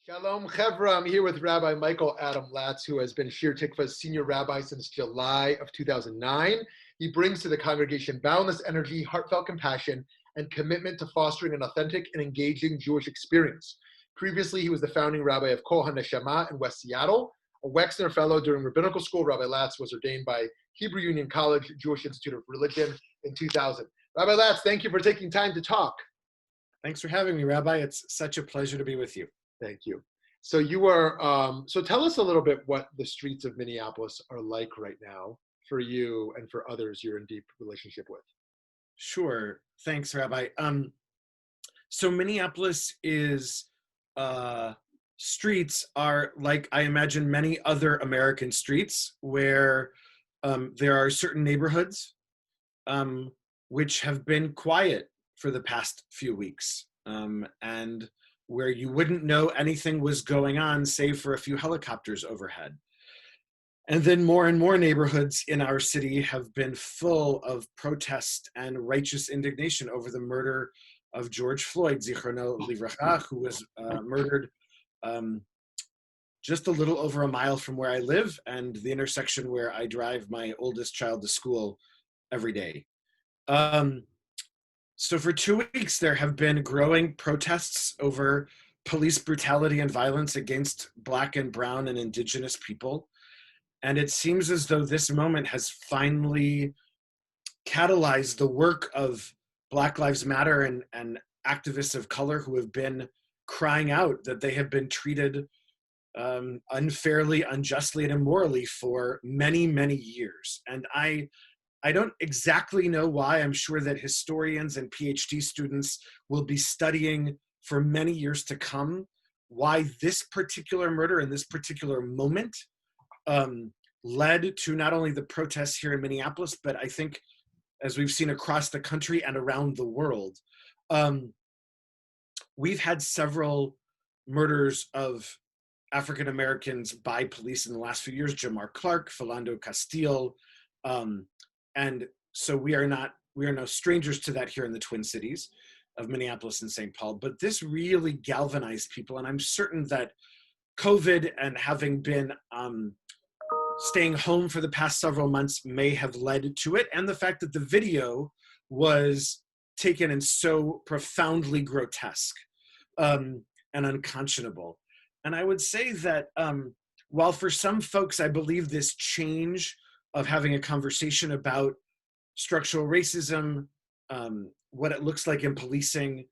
Shalom Chevra. I'm here with Rabbi Michael Adam Latz, who has been Shir Tikva's senior rabbi since July of 2009. He brings to the congregation boundless energy, heartfelt compassion, and commitment to fostering an authentic and engaging Jewish experience. Previously, he was the founding rabbi of Kol HaNeshama in West Seattle. A Wexner Fellow during rabbinical school, Rabbi Latz was ordained by Hebrew Union College Jewish Institute of Religion in 2000. Rabbi Latz, thank you for taking time to talk. Thanks for having me, Rabbi. It's such a pleasure to be with you. Thank you. So you are, so tell us a little bit what the streets of Minneapolis are like right now for you and for others you're in deep relationship with. Sure. Thanks, Rabbi. So Minneapolis is, streets are like, I imagine, many other American streets where there are certain neighborhoods which have been quiet for the past few weeks. And where you wouldn't know anything was going on, save for a few helicopters overhead. And then more and more neighborhoods in our city have been full of protest and righteous indignation over the murder of George Floyd, Zichrono Livracha, who was murdered just a little over a mile from where I live and the intersection where I drive my oldest child to school every day. So for 2 weeks, there have been growing protests over police brutality and violence against Black and Brown and Indigenous people. And it seems as though this moment has finally catalyzed the work of Black Lives Matter and activists of color who have been crying out that they have been treated unfairly, unjustly, and immorally for many, many years. And I don't exactly know why. I'm sure that historians and PhD students will be studying for many years to come why this particular murder and this particular moment led to not only the protests here in Minneapolis, but I think, as we've seen across the country and around the world, we've had several murders of African Americans by police in the last few years. Jamar Clark, Philando Castile, and so we are no strangers to that here in the Twin Cities of Minneapolis and St. Paul, but this really galvanized people. And I'm certain that COVID and having been staying home for the past several months may have led to it. And the fact that the video was taken in so profoundly grotesque and unconscionable. And I would say that while for some folks, I believe this change of having a conversation about structural racism, what it looks like in policing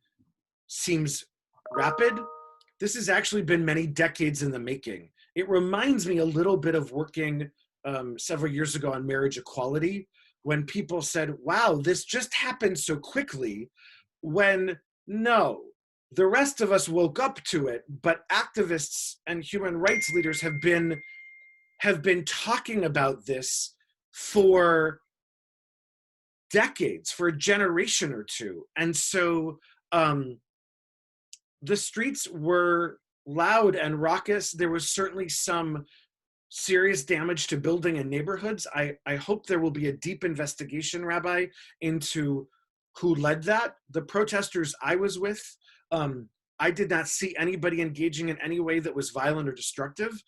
seems rapid. This has actually been many decades in the making. It reminds me a little bit of working several years ago on marriage equality, when people said, wow, this just happened so quickly, when no, the rest of us woke up to it, but activists and human rights leaders have been talking about this for decades, for a generation or two. And so the streets were loud and raucous. There was certainly some serious damage to building and neighborhoods. I hope there will be a deep investigation, Rabbi, into who led that. The protesters I was with, I did not see anybody engaging in any way that was violent or destructive.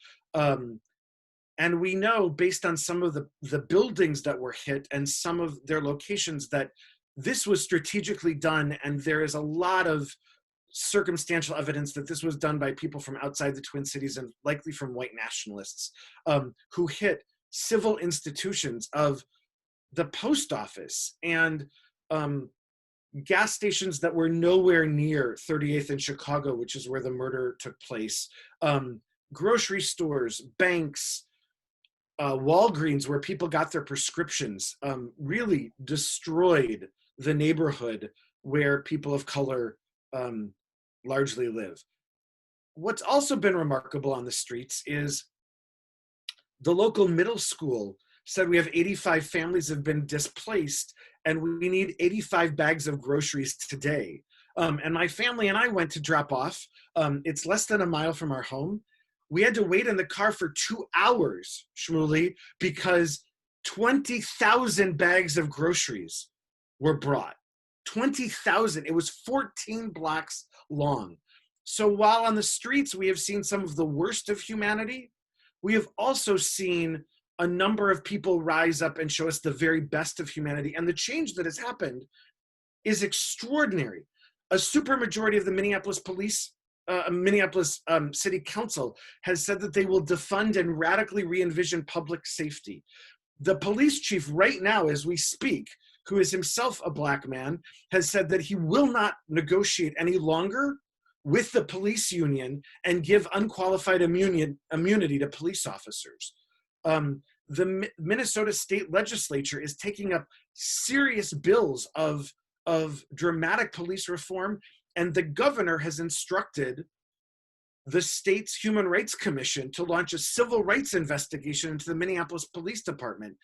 And we know, based on some of the buildings that were hit and some of their locations, that this was strategically done, and there is a lot of circumstantial evidence that this was done by people from outside the Twin Cities and likely from white nationalists who hit civil institutions of the post office and gas stations that were nowhere near 38th in Chicago, which is where the murder took place, grocery stores, banks, Walgreens, where people got their prescriptions, really destroyed the neighborhood where people of color largely live. What's also been remarkable on the streets is the local middle school said we have 85 families have been displaced and we need 85 bags of groceries today. And my family and I went to drop off. It's less than a mile from our home. We had to wait in the car for 2 hours, Shmuley, because 20,000 bags of groceries were brought. 20,000. It was 14 blocks long. So while on the streets we have seen some of the worst of humanity, we have also seen a number of people rise up and show us the very best of humanity. And the change that has happened is extraordinary. A supermajority of the Minneapolis City Council has said that they will defund and radically re-envision public safety. The police chief right now, as we speak, who is himself a Black man, has said that he will not negotiate any longer with the police union and give unqualified immunity to police officers. The Minnesota state legislature is taking up serious bills of dramatic police reform, and the governor has instructed the state's Human Rights Commission to launch a civil rights investigation into the Minneapolis Police Department.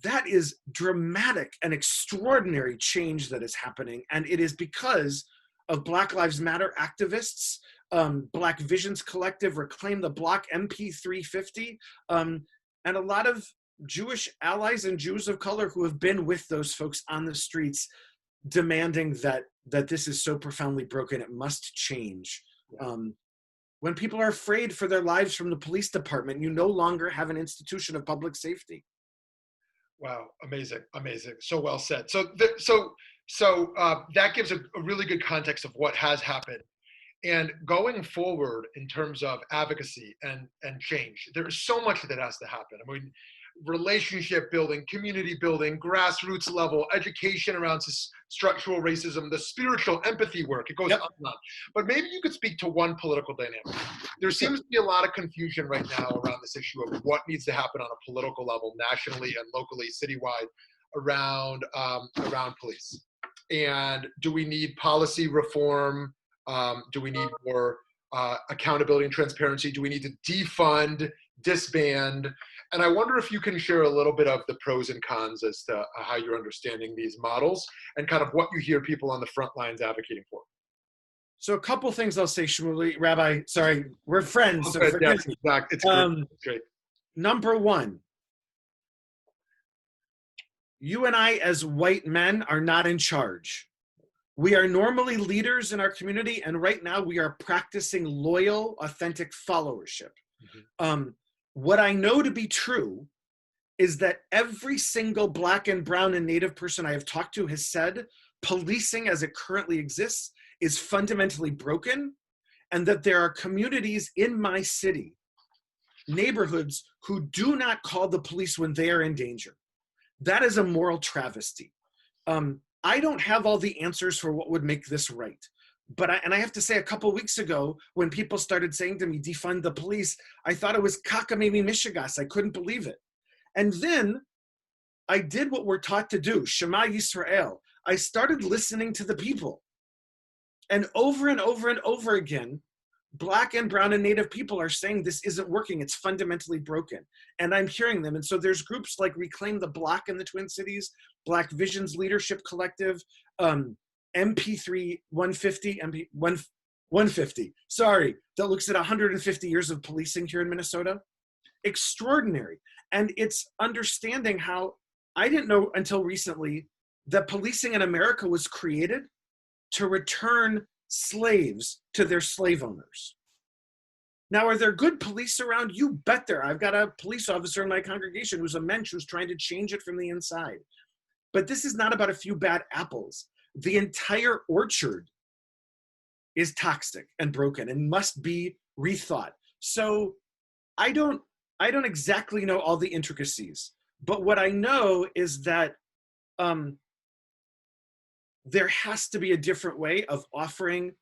That is dramatic and extraordinary change that is happening, and it is because of Black Lives Matter activists, Black Visions Collective, Reclaim the Block, MP350, and a lot of Jewish allies and Jews of color who have been with those folks on the streets demanding that this is so profoundly broken, it must change. When people are afraid for their lives from the police department, you no longer have an institution of public safety. Wow, amazing. So well said. So that gives a really good context of what has happened. And going forward in terms of advocacy and change, there is so much that has to happen. I mean, relationship building, community building, grassroots level, education around structural racism, the spiritual empathy work, it goes on and on. But maybe you could speak to one political dynamic. There seems to be a lot of confusion right now around this issue of what needs to happen on a political level, nationally and locally, citywide, around police. And do we need policy reform? Do we need more accountability and transparency? Do we need to defund, disband? And I wonder if you can share a little bit of the pros and cons as to how you're understanding these models and kind of what you hear people on the front lines advocating for. So a couple things I'll say, Shmuley, Rabbi, sorry, we're friends. So yes, exactly. It's great. Number one, you and I as white men are not in charge. We are normally leaders in our community, and right now we are practicing loyal, authentic followership. Mm-hmm. What I know to be true is that every single Black and brown and Native person I have talked to has said policing as it currently exists is fundamentally broken, and that there are communities in my city, neighborhoods, who do not call the police when they are in danger. That is a moral travesty. I don't have all the answers for what would make this right. But I have to say, a couple weeks ago, when people started saying to me, defund the police, I thought it was cockamamie mishigas. I couldn't believe it. And then I did what we're taught to do, Shema Yisrael. I started listening to the people. And over and over again, Black and brown and Native people are saying this isn't working. It's fundamentally broken. And I'm hearing them. And so there's groups like Reclaim the Block in the Twin Cities, Black Visions Leadership Collective, MP3 150, sorry, that looks at 150 years of policing here in Minnesota. Extraordinary. And it's understanding how, I didn't know until recently that policing in America was created to return slaves to their slave owners. Now, are there good police around? You bet there. I've got a police officer in my congregation who's a mensch who's trying to change it from the inside. But this is not about a few bad apples. The entire orchard is toxic and broken and must be rethought. So I don't exactly know all the intricacies, but what I know is that there has to be a different way of offering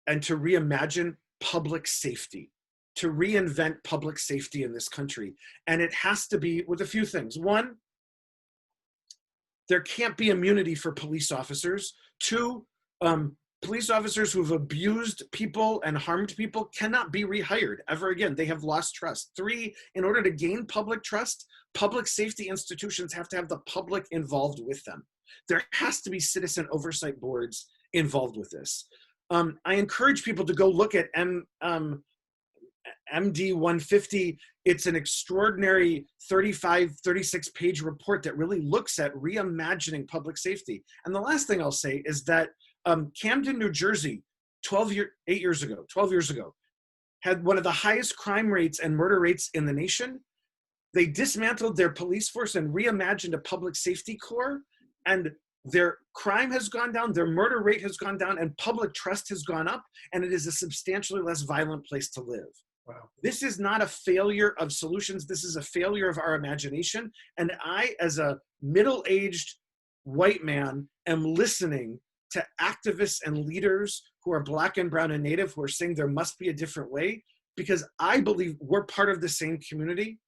and to reimagine public safety, to reinvent public safety in this country. And it has to be with a few things. One, there can't be immunity for police officers. Two, police officers who have abused people and harmed people cannot be rehired ever again. They have lost trust. Three, in order to gain public trust, public safety institutions have to have the public involved with them. There has to be citizen oversight boards involved with this. I encourage people to go look at MD 150. It's an extraordinary 36 page report that really looks at reimagining public safety. And the last thing I'll say is that Camden, New Jersey, 8 years ago, 12 years ago, had one of the highest crime rates and murder rates in the nation. They dismantled their police force and reimagined a public safety corps, and their crime has gone down, their murder rate has gone down, and public trust has gone up, and it is a substantially less violent place to live. Wow. This is not a failure of solutions. This is a failure of our imagination. And I, as a middle-aged white man, am listening to activists and leaders who are Black and brown and Native who are saying there must be a different way, because I believe we're part of the same community.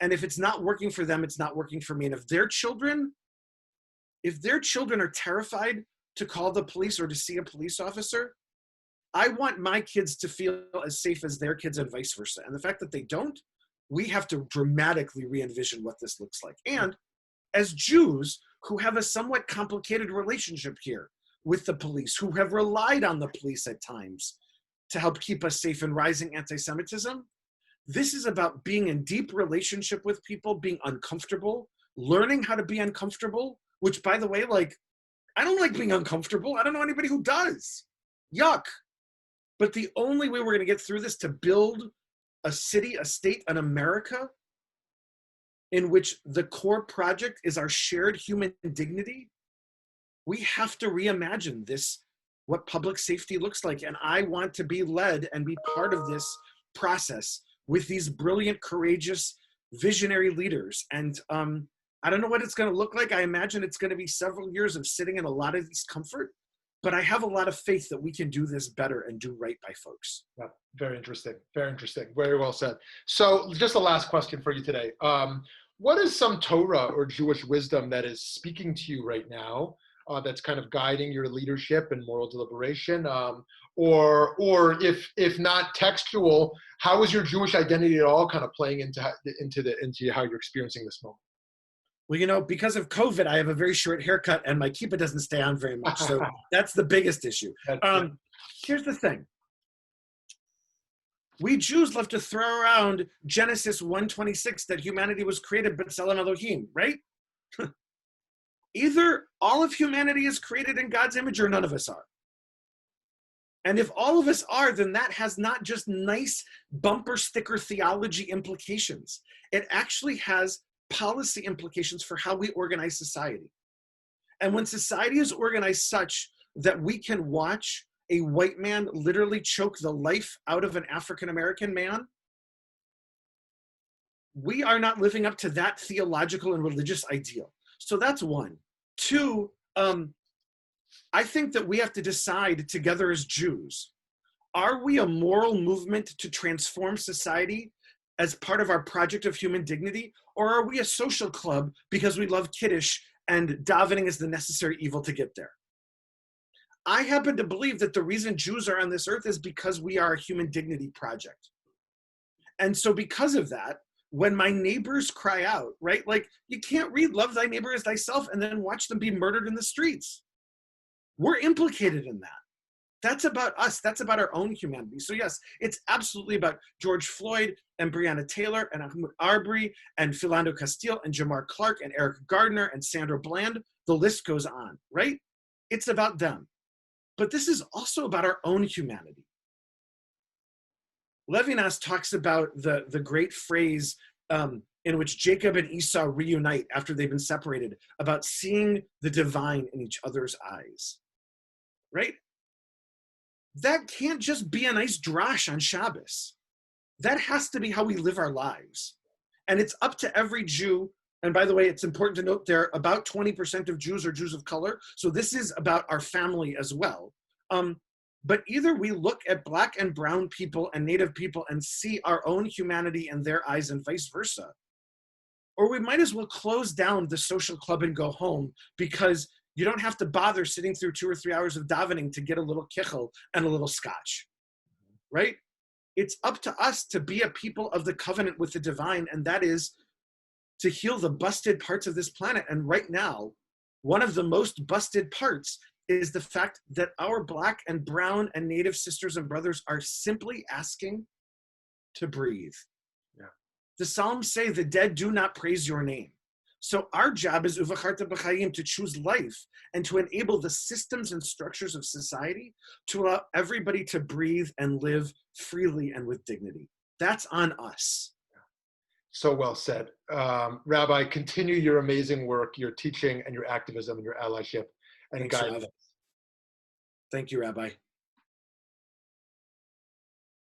And if it's not working for them, it's not working for me. And if their children are terrified to call the police or to see a police officer, I want my kids to feel as safe as their kids and vice versa. And the fact that they don't, we have to dramatically re-envision what this looks like. And as Jews who have a somewhat complicated relationship here with the police, who have relied on the police at times to help keep us safe in rising anti-Semitism, this is about being in deep relationship with people, being uncomfortable, learning how to be uncomfortable, which, by the way, like, I don't like being uncomfortable. I don't know anybody who does. Yuck. But the only way we're going to get through this to build a city, a state, an America in which the core project is our shared human dignity, we have to reimagine this, what public safety looks like. And I want to be led and be part of this process with these brilliant, courageous, visionary leaders. And I don't know what it's going to look like. I imagine it's going to be several years of sitting in a lot of discomfort, but I have a lot of faith that we can do this better and do right by folks. Yeah, very interesting. Very interesting. Very well said. So just a last question for you today. What is some Torah or Jewish wisdom that is speaking to you right now, that's kind of guiding your leadership and moral deliberation? Or if not textual, how is your Jewish identity at all kind of playing into how you're experiencing this moment? Well, you know, because of COVID, I have a very short haircut and my kippah doesn't stay on very much. So that's the biggest issue. Here's the thing. We Jews love to throw around Genesis 1:26 that humanity was created b'tselem Elohim, right? Either all of humanity is created in God's image or none of us are. And if all of us are, then that has not just nice bumper sticker theology implications. It actually has policy implications for how we organize society. And when society is organized such that we can watch a white man literally choke the life out of an African-American man, we are not living up to that theological and religious ideal. So that's one. Two, I think that we have to decide together as Jews, are we a moral movement to transform society as part of our project of human dignity? Or are we a social club because we love Kiddush and davening is the necessary evil to get there? I happen to believe that the reason Jews are on this earth is because we are a human dignity project. And so because of that, when my neighbors cry out, right? Like, you can't read love thy neighbor as thyself and then watch them be murdered in the streets. We're implicated in that. That's about us. That's about our own humanity. So yes, it's absolutely about George Floyd and Breonna Taylor and Ahmaud Arbery and Philando Castile and Jamar Clark and Eric Gardner and Sandra Bland. The list goes on, right? It's about them. But this is also about our own humanity. Levinas talks about the great phrase in which Jacob and Esau reunite after they've been separated, about seeing the divine in each other's eyes, right? That can't just be a nice drash on Shabbos. That has to be how we live our lives. And it's up to every Jew. And by the way, it's important to note there, about 20% of Jews are Jews of color. So this is about our family as well. But either we look at Black and brown people and Native people and see our own humanity in their eyes and vice versa. Or we might as well close down the social club and go home, because you don't have to bother sitting through 2 or 3 hours of davening to get a little kichel and a little scotch, right? It's up to us to be a people of the covenant with the divine, and that is to heal the busted parts of this planet. And right now, one of the most busted parts is the fact that our Black and brown and Native sisters and brothers are simply asking to breathe. Yeah. The Psalms say the dead do not praise your name. So our job is uvacharta b'chaim, to choose life and to enable the systems and structures of society to allow everybody to breathe and live freely and with dignity. That's on us. So well said. Rabbi, continue your amazing work, your teaching and your activism and your allyship and Thanks, guidance. Rav. Thank you, Rabbi.